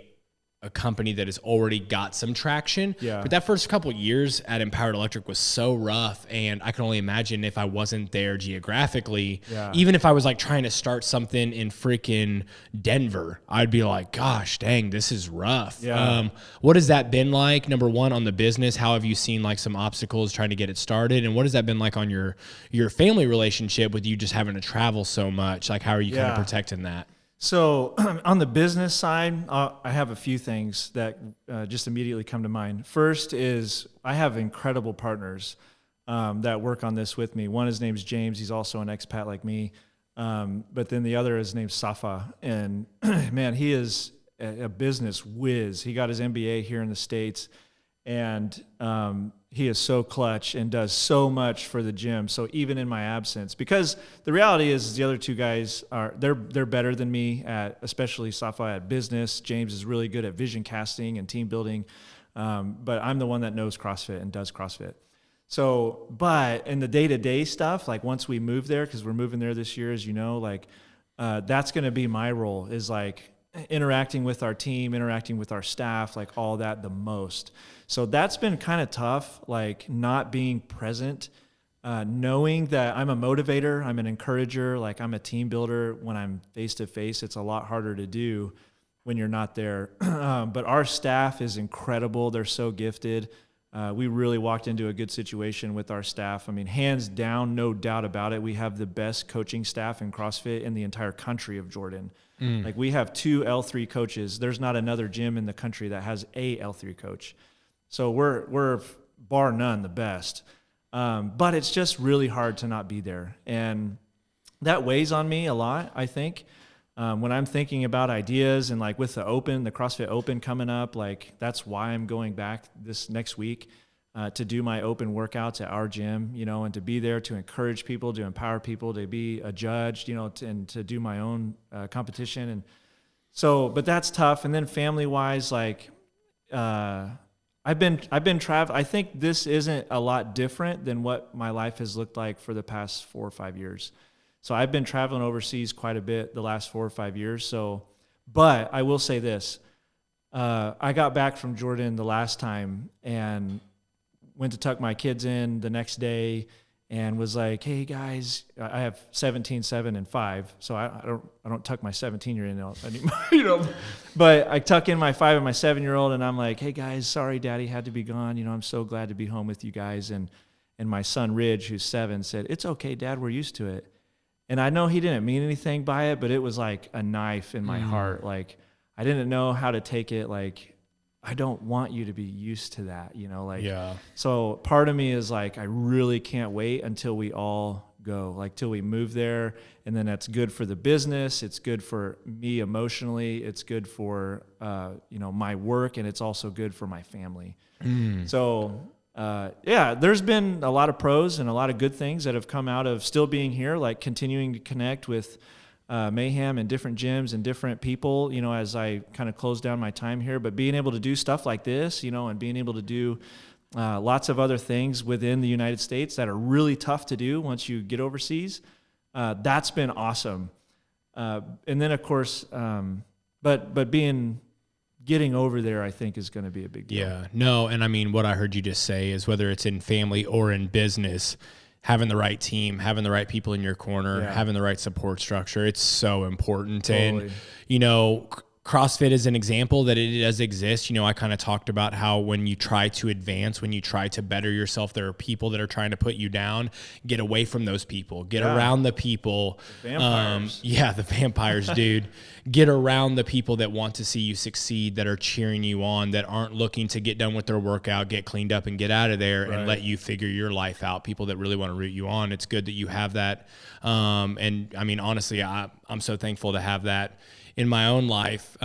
company that has already got some traction. Yeah. But that first couple of years at Empowered Electric was so rough. And I can only imagine if I wasn't there geographically, even if I was like trying to start something in freaking Denver, I'd be like, gosh, dang, this is rough. Yeah. What has that been like? Number one, on the business, how have you seen like some obstacles trying to get it started? And what has that been like on your family relationship with you just having to travel so much? Like, how are you kind of protecting that? So on the business side, I have a few things that just immediately come to mind. First is I have incredible partners that work on this with me. One, his name's James. He's also an expat like me. But then the other is named Safa. And man, he is a business whiz. He got his MBA here in the States. And he is so clutch and does so much for the gym. So even in my absence, because the reality is the other two guys they're better than me at, especially Safa at business. James is really good at vision casting and team building. But I'm the one that knows CrossFit and does CrossFit. So, but in the day-to-day stuff, like once we move there, because we're moving there this year, as you know, like that's going to be my role, is like interacting with our team, interacting with our staff, like all that the most. So that's been kind of tough, like not being present, knowing that I'm a motivator, I'm an encourager, like I'm a team builder. When I'm face to face, it's a lot harder to do when you're not there. But our staff is incredible. They're so gifted. We really walked into a good situation with our staff. I mean, hands down, no doubt about it. We have the best coaching staff in CrossFit in the entire country of Jordan. Like we have 2 L3 coaches. There's not another gym in the country that has a L3 coach. So we're bar none the best. But it's just really hard to not be there. And that weighs on me a lot, I think. When I'm thinking about ideas and like with the CrossFit Open coming up, like that's why I'm going back this next week to do my open workouts at our gym, and to be there to encourage people, to empower people, to be a judge, and to do my own competition. And so, but that's tough. And then family wise, like, I've been traveling. I think this isn't a lot different than what my life has looked like for the past 4 or 5 years. So I've been traveling overseas quite a bit the last 4 or 5 years. So, but I will say this, I got back from Jordan the last time and went to tuck my kids in the next day and was like, hey guys, I have 17, 7, and 5. So I don't tuck my 17-year-old in anymore, but I tuck in my 5 and my 7-year-old and I'm like, hey guys, sorry daddy had to be gone. I'm so glad to be home with you guys. And my son Ridge, who's 7, said, it's okay, Dad, we're used to it. And I know he didn't mean anything by it, but it was like a knife in my heart. Like I didn't know how to take it. Like, I don't want you to be used to that, Yeah. So part of me is like, I really can't wait until we all go, like till we move there. And then that's good for the business. It's good for me emotionally. It's good for, my work, and it's also good for my family. So, there's been a lot of pros and a lot of good things that have come out of still being here, like continuing to connect with Mayhem and different gyms and different people, as I kind of close down my time here, but being able to do stuff like this, and being able to do lots of other things within the United States that are really tough to do once you get overseas, that's been awesome. And then of course, but getting over there, I think, is going to be a big deal. Yeah, no. And I mean, what I heard you just say is whether it's in family or in business, having the right team, having the right people in your corner, having the right support structure, it's so important. Totally. And, CrossFit is an example that it does exist. You know, I kind of talked about how when you try to advance, when you try to better yourself, there are people that are trying to put you down. Get away from those people. Get around the people. The vampires. The vampires, dude. Get around the people that want to see you succeed, that are cheering you on, that aren't looking to get done with their workout, get cleaned up and get out of there and let you figure your life out. People that really want to root you on. It's good that you have that. And I mean, honestly, I'm so thankful to have that in my own life.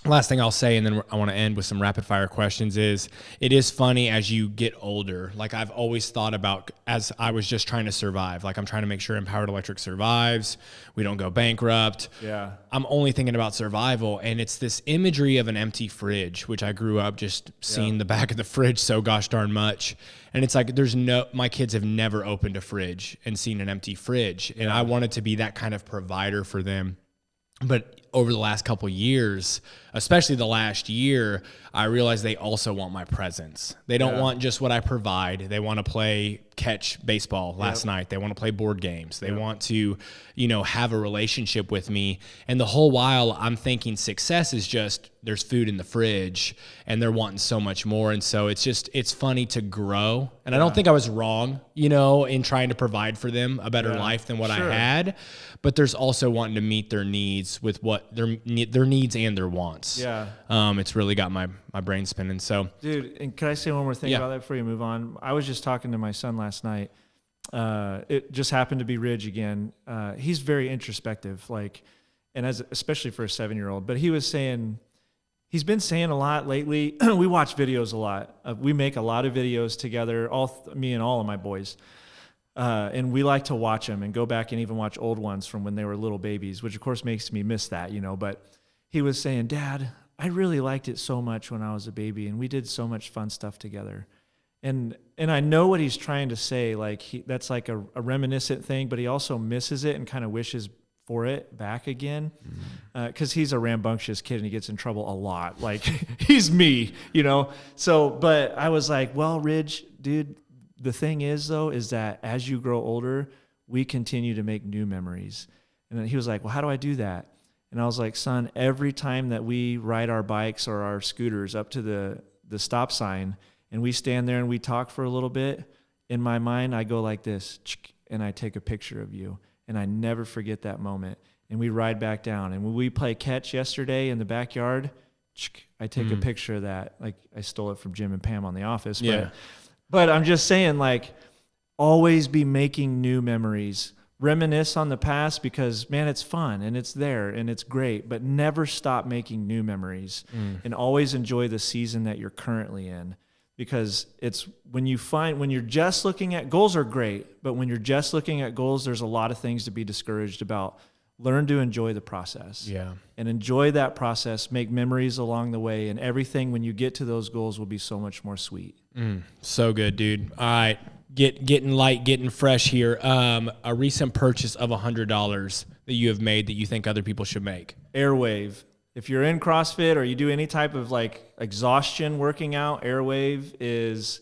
Last thing I'll say, and then I want to end with some rapid fire questions, is it is funny as you get older. Like I've always thought about, as I was just trying to survive, like I'm trying to make sure Empowered Electric survives. We don't go bankrupt. Yeah. I'm only thinking about survival. And it's this imagery of an empty fridge, which I grew up just seeing the back of the fridge so gosh darn much. And it's like, my kids have never opened a fridge and seen an empty fridge. And I wanted to be that kind of provider for them. But over the last couple of years, especially the last year, I realized they also want my presence. They don't want just what I provide. They want to catch baseball last night. They want to play board games. They want to, have a relationship with me. And the whole while I'm thinking success is just there's food in the fridge and they're wanting so much more. And so it's funny to grow. And I don't think I was wrong, in trying to provide for them a better life than what I had. But there's also wanting to meet their needs with what their needs and their wants. Yeah. It's really got my brain spinning. So, dude, and can I say one more thing about that before you move on? I was just talking to my son last night. It just happened to be Ridge again. He's very introspective, and especially for a 7-year-old. But he was saying, he's been saying a lot lately. We watch videos a lot. We make a lot of videos together, me and all of my boys. And we like to watch them and go back and even watch old ones from when they were little babies, which of course makes me miss that, But he was saying, Dad, I really liked it so much when I was a baby, and we did so much fun stuff together. And I know what he's trying to say. That's like a reminiscent thing, but he also misses it and kind of wishes for it back again. Because he's a rambunctious kid and he gets in trouble a lot. He's me, So, but I was like, well, Ridge, dude, the thing is, though, is that as you grow older, we continue to make new memories. And then he was like, well, how do I do that? And I was like, son, every time that we ride our bikes or our scooters up to the stop sign and we stand there and we talk for a little bit, in my mind, I go like this, and I take a picture of you. And I never forget that moment. And we ride back down. And when we play catch yesterday in the backyard, I take a picture of that. I stole it from Jim and Pam on The Office. But I'm just saying, always be making new memories. Reminisce on the past because, man, it's fun and it's there and it's great. But never stop making new memories. And always enjoy the season that you're currently in. Because it's when you're just looking at goals are great, but when you're just looking at goals, there's a lot of things to be discouraged about. Learn to enjoy the process. Yeah. And enjoy that process, make memories along the way, and everything when you get to those goals will be so much more sweet. So good, dude. All right. Getting light, getting fresh here. A recent purchase of $100 that you have made that you think other people should make. Airwave. If you're in CrossFit or you do any type of exhaustion working out, Airwave is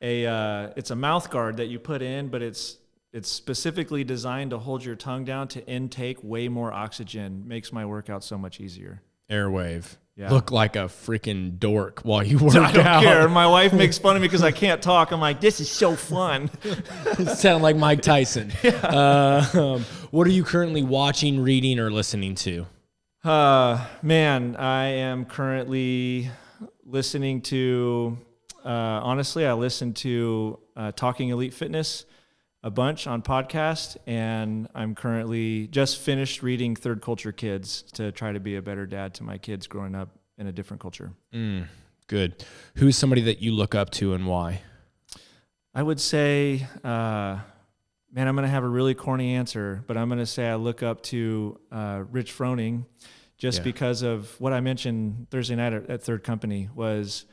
it's a mouth guard that you put in, but it's specifically designed to hold your tongue down to intake way more oxygen. Makes my workout so much easier. Airwave. Yeah. Look like a freaking dork while you work out. I don't care. My wife makes fun of me because I can't talk. I'm like, this is so fun. Sound like Mike Tyson. What are you currently watching, reading, or listening to? Man, I am currently listening to, honestly, I listen to Talking Elite Fitness a bunch on podcast, and I'm currently just finished reading Third Culture Kids to try to be a better dad to my kids growing up in a different culture. Good. Who's somebody that you look up to and why? I would say, man, I'm going to have a really corny answer, but I'm going to say I look up to Rich Froning just because of what I mentioned Thursday night at Third Company was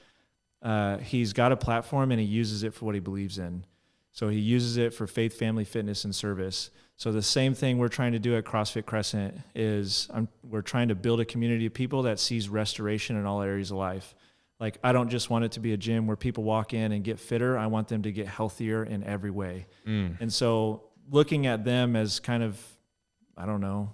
he's got a platform and he uses it for what he believes in. So he uses it for faith, family, fitness, and service. So the same thing we're trying to do at CrossFit Crescent is we're trying to build a community of people that sees restoration in all areas of life. I don't just want it to be a gym where people walk in and get fitter. I want them to get healthier in every way. And so looking at them as kind of, I don't know,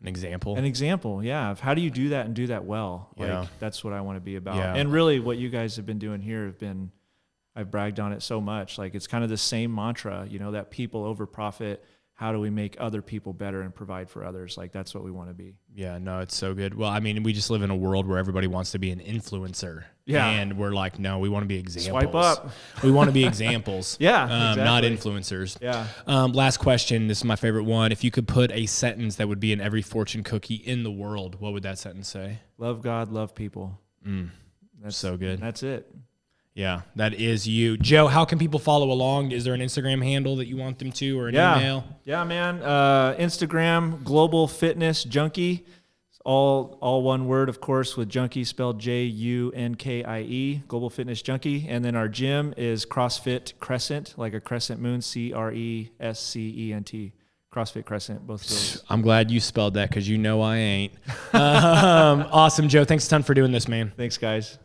An example. An example, yeah, of how do you do that and do that well. Yeah. Like that's what I want to be about. Yeah. And really what you guys have been doing here I've bragged on it so much. Like it's kind of the same mantra, you know, that people over profit. How do we make other people better and provide for others? Like that's what we want to be. Yeah, no, it's so good. Well, I mean, we just live in a world where everybody wants to be an influencer. Yeah. And we're like, no, we want to be examples. Swipe up. We want to be examples. Yeah, Not exactly. influencers. Yeah. Last question. This is my favorite one. If you could put a sentence that would be in every fortune cookie in the world, what would that sentence say? Love God, love people. That's so good. That's it. Yeah, that is you. Joe, how can people follow along? Is there an Instagram handle that you want them to or an email? Yeah, man. Instagram, Global Fitness Junkie. It's all one word, of course, with junkie spelled Junkie, Global Fitness Junkie. And then our gym is CrossFit Crescent, like a crescent moon, CRESCENT. CrossFit Crescent, both of those. I'm glad you spelled that because you know I ain't. Awesome, Joe. Thanks a ton for doing this, man. Thanks, guys.